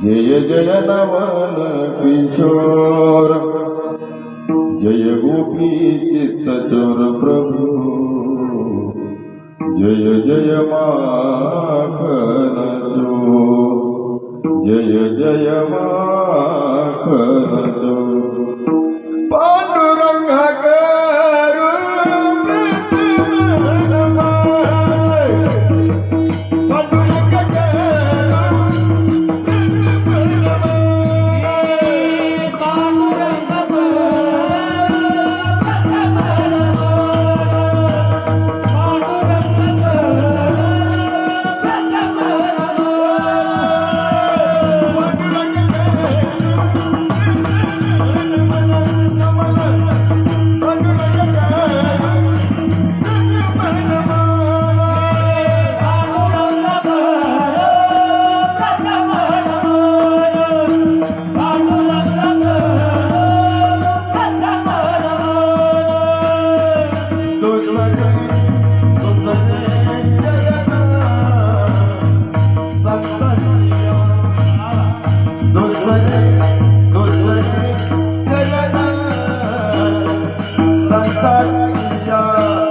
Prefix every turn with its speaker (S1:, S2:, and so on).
S1: जय जय नवन किशोर, जय गोपी चित्तचोर प्रभु, जय जय माखन चोर, जय जय माखन चोर। पांडुरंग करू Santia,